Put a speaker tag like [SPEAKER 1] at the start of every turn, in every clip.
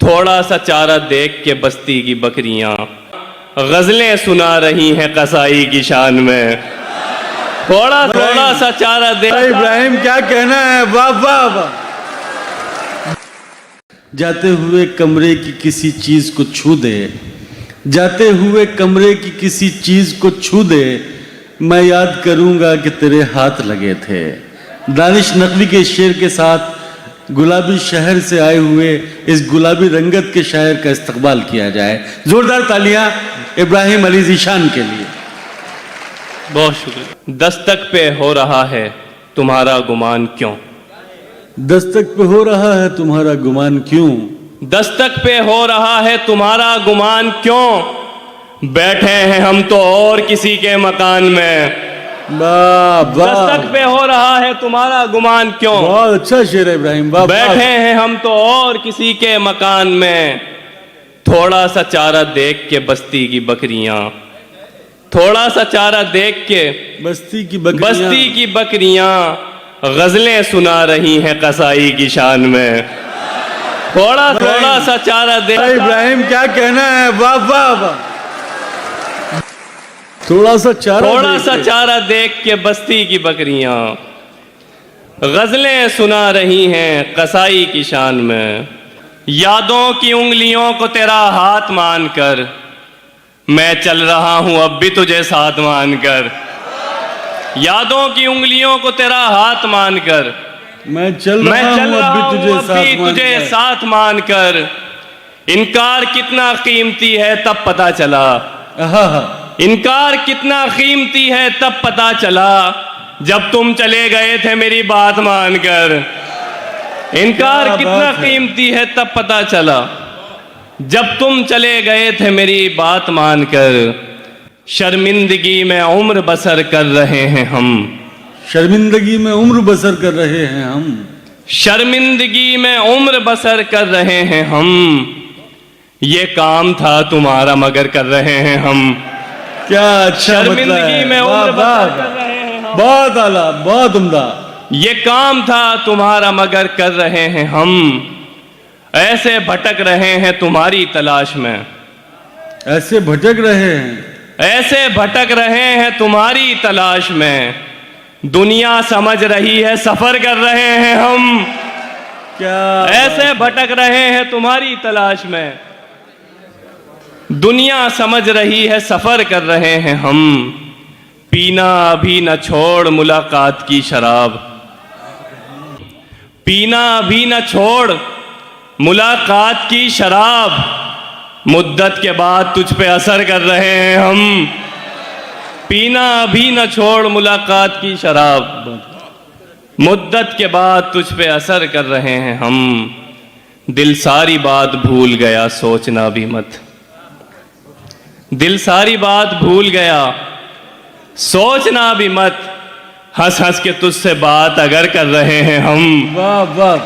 [SPEAKER 1] थोड़ा सा चारा देख के बस्ती की बकरियां गजलें सुना रही हैं कसाई की शान में। थोड़ा थोड़ा सा चारा देख।
[SPEAKER 2] इब्राहिम क्या कहना है, वाह वाह वाह। जाते हुए कमरे की किसी चीज को छू दे, जाते हुए कमरे की किसी चीज को छू दे, मैं याद करूंगा कि तेरे हाथ लगे थे। दानिश नकवी के शेर के साथ गुलाबी शहर से आए हुए इस गुलाबी रंगत के शायर का इस्तकबाल किया जाए। जोरदार तालियां इब्राहिम अली ज़ीशान के लिए।
[SPEAKER 1] बहुत शुक्रिया। दस्तक पे हो रहा है तुम्हारा गुमान क्यों,
[SPEAKER 2] दस्तक पे हो रहा है तुम्हारा गुमान क्यों,
[SPEAKER 1] दस्तक पे हो रहा है तुम्हारा गुमान क्यों, बैठे हैं हम तो और किसी के मकान में।
[SPEAKER 2] वाह वाह।
[SPEAKER 1] दस्तक पे हो रहा है तुम्हारा गुमान क्यों,
[SPEAKER 2] बहुत अच्छा शेर है इब्राहिम। वाह,
[SPEAKER 1] बैठे हैं हम तो और किसी के मकान में। थोड़ा सा चारा देख के बस्ती की बकरियां, थोड़ा सा चारा देख के
[SPEAKER 2] बस्ती की
[SPEAKER 1] बकरियां गजलें सुना रही हैं कसाई की शान में। थोड़ा थोड़ा सा चारा देख।
[SPEAKER 2] इब्राहिम क्या कहना है, वाह वाह वाह। थोड़ा सा
[SPEAKER 1] चारा देख के बस्ती की बकरियां गजलें सुना रही हैं कसाई की शान में। यादों की उंगलियों को तेरा हाथ मानकर मैं चल रहा हूं अब भी तुझे साथ मानकर। यादों की उंगलियों को तेरा हाथ मानकर
[SPEAKER 2] मैं चल रहा हूं अब भी तुझे
[SPEAKER 1] साथ मानकर। इनकार कितना कीमती है तब पता चला, इनकार कितना कीमती है तब पता चला, जब तुम चले गए थे मेरी बात मानकर। इनकार कितना कीमती है तब पता चला, जब तुम चले गए थे मेरी बात मानकर। शर्मिंदगी में उम्र बसर कर रहे हैं हम,
[SPEAKER 2] शर्मिंदगी में उम्र बसर कर रहे हैं हम,
[SPEAKER 1] शर्मिंदगी में उम्र बसर कर रहे हैं हम। ये काम था तुम्हारा मगर कर रहे हैं हम।
[SPEAKER 2] क्या अच्छा
[SPEAKER 1] शर्मिंदगी में उम्र बसर कर रहे हैं हम।
[SPEAKER 2] बहुत आला, बहुत उम्दा।
[SPEAKER 1] ये काम था तुम्हारा मगर कर रहे हैं हम। ऐसे भटक रहे हैं तुम्हारी तलाश में,
[SPEAKER 2] ऐसे भटक रहे हैं,
[SPEAKER 1] ऐसे भटक रहे हैं तुम्हारी तलाश में। दुनिया समझ रही है सफर कर रहे हैं हम।
[SPEAKER 2] क्या
[SPEAKER 1] ऐसे भटक रहे हैं तुम्हारी तलाश में, दुनिया समझ रही है सफर कर रहे हैं हम। पीना अभी न छोड़ मुलाकात की शराब, पीना अभी न छोड़ मुलाकात की शराब। मुद्दत के बाद तुझ पे असर कर रहे हैं हम। पीना अभी न छोड़ मुलाकात की शराब, मुद्दत के बाद तुझ पे असर कर रहे हैं हम। दिल सारी बात भूल गया सोचना भी मत, दिल सारी बात भूल गया सोचना भी मत। हंस हंस के तुझसे बात अगर कर रहे हैं हम।
[SPEAKER 2] वाह वाह।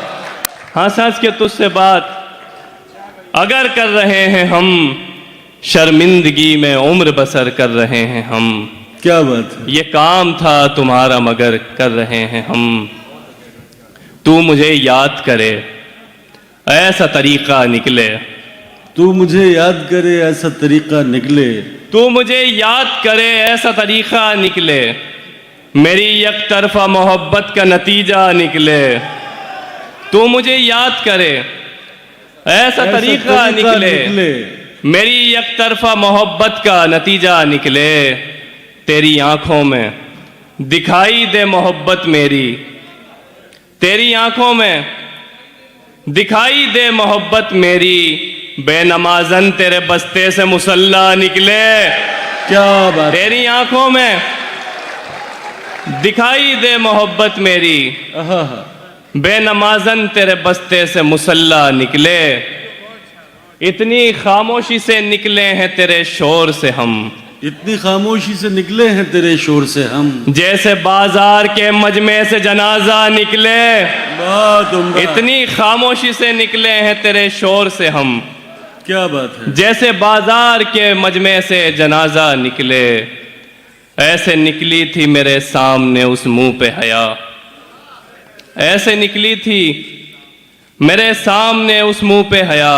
[SPEAKER 1] हंस हंस के तुझसे बात अगर कर रहे हैं हम। शर्मिंदगी में उम्र बसर कर रहे हैं हम।
[SPEAKER 2] क्या बात है।
[SPEAKER 1] ये काम था तुम्हारा मगर कर रहे हैं हम। तू मुझे याद करे ऐसा तरीका निकले,
[SPEAKER 2] तू मुझे याद करे ऐसा तरीका निकले,
[SPEAKER 1] तू मुझे याद करे ऐसा तरीका निकले। मेरी एक तरफा मोहब्बत का नतीजा निकले। तू मुझे याद करे ऐसा तरीका निकले, मेरी एक तरफा मोहब्बत का नतीजा निकले। तेरी आंखों में दिखाई दे मोहब्बत मेरी, तेरी आंखों में दिखाई दे मोहब्बत मेरी। बेनमाजन तेरे बस्ते से मुसल्ला निकले।
[SPEAKER 2] क्या बात।
[SPEAKER 1] तेरी आंखों में दिखाई दे मोहब्बत मेरी, बेनमाजन तेरे बस्ते से मुसल्ला निकले। इतनी खामोशी से निकले हैं तेरे शोर से हम,
[SPEAKER 2] इतनी खामोशी से निकले हैं तेरे शोर से हम।
[SPEAKER 1] जैसे बाजार के मजमे से जनाजा निकले।
[SPEAKER 2] बहुत उम्दा।
[SPEAKER 1] इतनी खामोशी से निकले हैं तेरे शोर से हम।
[SPEAKER 2] क्या बात है।
[SPEAKER 1] जैसे बाजार के मजमे से जनाजा निकले। ऐसे निकली थी मेरे सामने उस मुंह पे हया, ऐसे निकली थी मेरे सामने उस मुंह पे हया।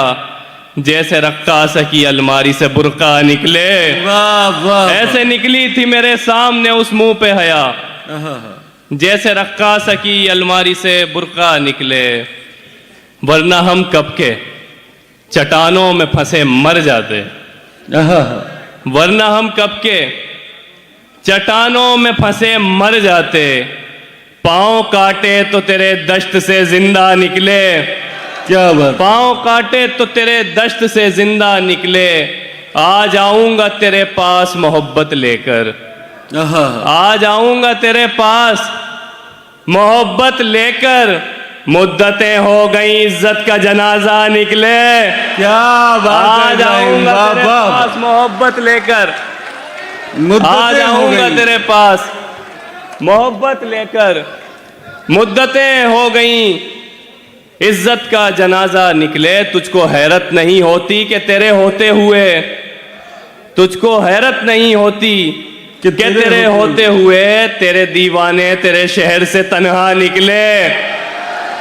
[SPEAKER 1] जैसे रक्कास की अलमारी से बुर्का निकले,
[SPEAKER 2] वाह वाह,
[SPEAKER 1] ऐसे निकली थी मेरे सामने उस मुंह पे हया।
[SPEAKER 2] आहा,
[SPEAKER 1] जैसे रक्कास की अलमारी से बुर्का निकले, वरना हम कब के चट्टानों में फंसे मर जाते,
[SPEAKER 2] आहा,
[SPEAKER 1] वरना हम कब के चट्टानों में फंसे मर जाते। पांव काटे तो तेरे दश्त से जिंदा निकले,
[SPEAKER 2] क्या बात,
[SPEAKER 1] पांव काटे तो तेरे दश्त से जिंदा निकले। आ जाऊंगा तेरे पास मोहब्बत लेकर,
[SPEAKER 2] आहा,
[SPEAKER 1] आ जाऊंगा तेरे पास मोहब्बत लेकर। मुद्दतें हो गई इज्जत का जनाजा निकले,
[SPEAKER 2] क्या बात
[SPEAKER 1] आ
[SPEAKER 2] है,
[SPEAKER 1] जाऊंगा
[SPEAKER 2] वाह
[SPEAKER 1] तेरे
[SPEAKER 2] वाह,
[SPEAKER 1] पास मोहब्बत लेकर, आ
[SPEAKER 2] मुद्दतें हो
[SPEAKER 1] जाऊंगा
[SPEAKER 2] गई।
[SPEAKER 1] तेरे पास मोहब्बत लेकर। मुद्दतें हो गई इज्जत का जनाजा निकले। तुझको हैरत नहीं होती कि तेरे होते हुए, तुझको हैरत नहीं होती कि तेरे होते हुए तेरे दीवाने तेरे शहर से तन्हा निकले।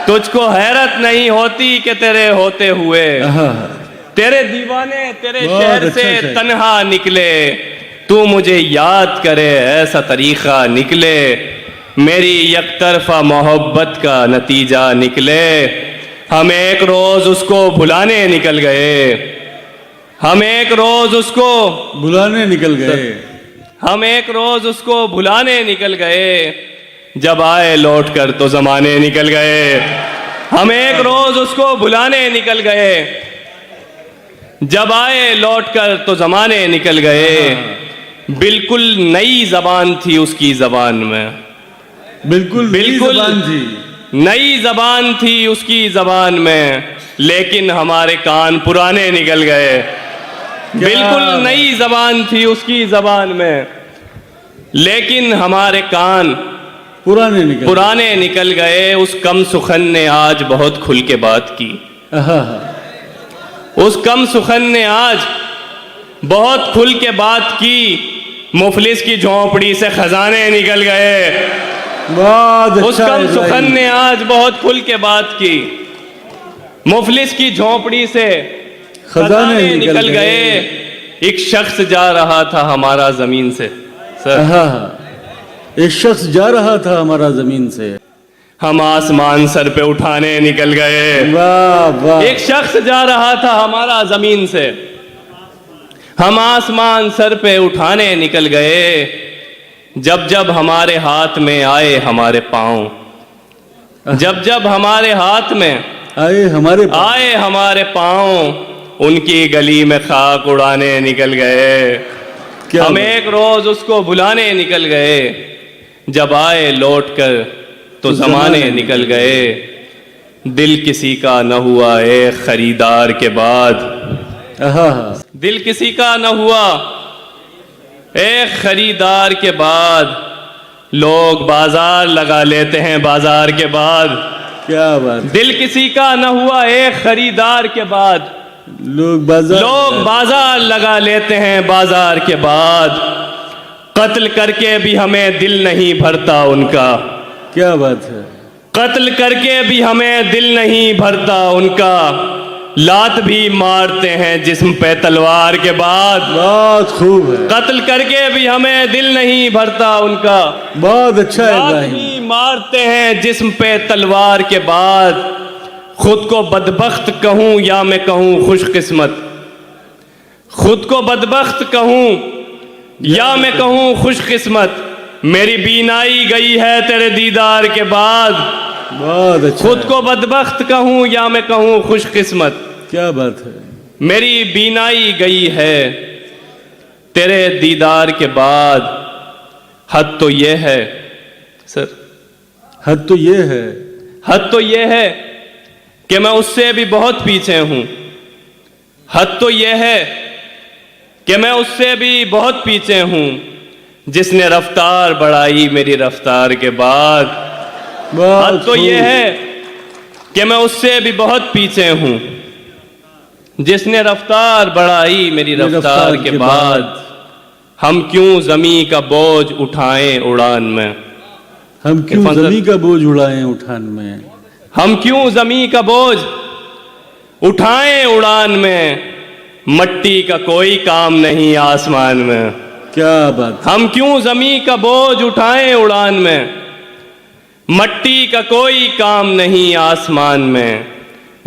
[SPEAKER 1] तुझको हैरत नहीं होती कि तेरे होते हुए
[SPEAKER 2] आहा,
[SPEAKER 1] तेरे दीवाने तेरे
[SPEAKER 2] बहुत
[SPEAKER 1] शहर
[SPEAKER 2] अच्छा
[SPEAKER 1] से
[SPEAKER 2] है।
[SPEAKER 1] तन्हा निकले। तू मुझे याद करे ऐसा तरीका निकले, मेरी यकतरफा मोहब्बत का नतीजा निकले। हम एक रोज उसको भुलाने निकल गए, हम एक रोज उसको,
[SPEAKER 2] बुलाने निकल गए,
[SPEAKER 1] हम एक रोज उसको भुलाने निकल गए। जब आए लौट कर तो जमाने निकल गए। हम एक रोज उसको भुलाने निकल गए, जब आए लौट कर तो जमाने निकल गए। बिल्कुल नई जबान थी उसकी जबान में,
[SPEAKER 2] बिल्कुल
[SPEAKER 1] बिल्कुल
[SPEAKER 2] ज़बान थी,
[SPEAKER 1] नई जबान थी उसकी जबान में, लेकिन हमारे कान पुराने निकल गए। बिल्कुल नई जबान थी उसकी जबान में, लेकिन हमारे कान पुराने निकल गए। उस कम सुखन ने आज बहुत खुल के बात की,
[SPEAKER 2] आहा,
[SPEAKER 1] उस कम सुखन ने आज बहुत खुल के बात की। मुफलिस की झोंपड़ी से खजाने निकल गए।
[SPEAKER 2] बहुत
[SPEAKER 1] उस
[SPEAKER 2] अच्छा
[SPEAKER 1] कम
[SPEAKER 2] इब्राहिम।
[SPEAKER 1] सुखन ने आज बहुत खुल के बात की। मुफलिस की झोंपड़ी से खजाने निकल गए। एक शख्स जा रहा था हमारा जमीन से, सर
[SPEAKER 2] आहा, एक शख्स जा रहा था हमारा जमीन से,
[SPEAKER 1] हम आसमान सर पे उठाने निकल गए।
[SPEAKER 2] वाह वाह,
[SPEAKER 1] एक शख्स जा रहा था हमारा जमीन से, हम आसमान सर पे उठाने निकल गए। जब जब हमारे हाथ में आए हमारे पांव, जब जब हमारे हाथ में
[SPEAKER 2] आए
[SPEAKER 1] हमारे पांव, उनकी गली में खाक उड़ाने निकल गए।
[SPEAKER 2] क्या
[SPEAKER 1] हम
[SPEAKER 2] बात।
[SPEAKER 1] एक रोज उसको बुलाने निकल गए, जब आए लौट कर तो जमाने निकल गए। दिल किसी का न हुआ एक खरीदार के बाद,
[SPEAKER 2] आहा,
[SPEAKER 1] दिल किसी का न हुआ एक खरीदार के बाद। लोग बाजार लगा लेते हैं बाजार के बाद,
[SPEAKER 2] क्या बात,
[SPEAKER 1] दिल किसी का न हुआ एक खरीदार के बाद।
[SPEAKER 2] लोग
[SPEAKER 1] बाजार लगा लेते हैं बाजार के बाद। कत्ल करके भी हमें दिल नहीं भरता उनका,
[SPEAKER 2] क्या बात है,
[SPEAKER 1] कत्ल करके भी हमें दिल नहीं भरता उनका। लात भी मारते हैं जिस्म पे तलवार के बाद,
[SPEAKER 2] बहुत खूब है,
[SPEAKER 1] कत्ल करके भी हमें दिल नहीं भरता उनका।
[SPEAKER 2] बहुत अच्छा है
[SPEAKER 1] लात
[SPEAKER 2] इब्राहिम।
[SPEAKER 1] भी मारते हैं जिस्म पे तलवार के बाद। खुद को बदबख्त कहूं या मैं कहूं खुशकिस्मत, खुद को बदबख्त कहूं या मैं कहूं खुशकिस्मत। मेरी बीनाई गई है तेरे दीदार के बाद।
[SPEAKER 2] बहुत अच्छा
[SPEAKER 1] खुद
[SPEAKER 2] है।
[SPEAKER 1] को बदबख्त कहूं या मैं कहूं खुशकिस्मत।
[SPEAKER 2] क्या बात है,
[SPEAKER 1] मेरी बीनाई गई है तेरे दीदार के बाद। हद तो ये है सर,
[SPEAKER 2] हद तो ये है,
[SPEAKER 1] हद तो ये है कि मैं उससे भी बहुत पीछे हूं। हद तो ये है कि मैं उससे भी बहुत पीछे हूं, जिसने रफ्तार बढ़ाई मेरी रफ्तार के बाद।
[SPEAKER 2] बहुत
[SPEAKER 1] हद तो ये
[SPEAKER 2] खूब।
[SPEAKER 1] है कि मैं उससे भी बहुत पीछे हूं, जिसने रफ्तार बढ़ाई मेरी रफ्तार के बाद। हम क्यों जमी का बोझ उठाएं उड़ान में,
[SPEAKER 2] हम क्यों
[SPEAKER 1] इरफान सर।
[SPEAKER 2] जमी का बोझ उड़ाएं उठान में,
[SPEAKER 1] हम क्यों जमी का बोझ उठाएं उड़ान में, मट्टी का कोई काम नहीं आसमान में।
[SPEAKER 2] क्या बात।
[SPEAKER 1] हम क्यों जमीन का बोझ उठाएं उड़ान में, मट्टी का कोई काम नहीं आसमान में।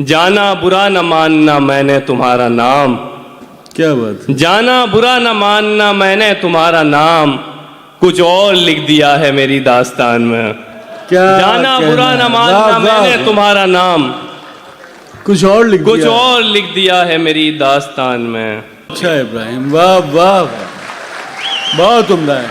[SPEAKER 1] जाना बुरा न मानना मैंने तुम्हारा नाम,
[SPEAKER 2] क्या बात।
[SPEAKER 1] जाना बुरा न मानना मैंने तुम्हारा नाम, कुछ और लिख दिया है मेरी दास्तान में।
[SPEAKER 2] क्या
[SPEAKER 1] जाना बुरा न मानना मैंने तुम्हारा नाम,
[SPEAKER 2] कुछ और लिख
[SPEAKER 1] कुछ
[SPEAKER 2] दिया।
[SPEAKER 1] और लिख दिया है मेरी दास्तान में।
[SPEAKER 2] अच्छा इब्राहिम, वाह वाह, बहुत उम्दा है।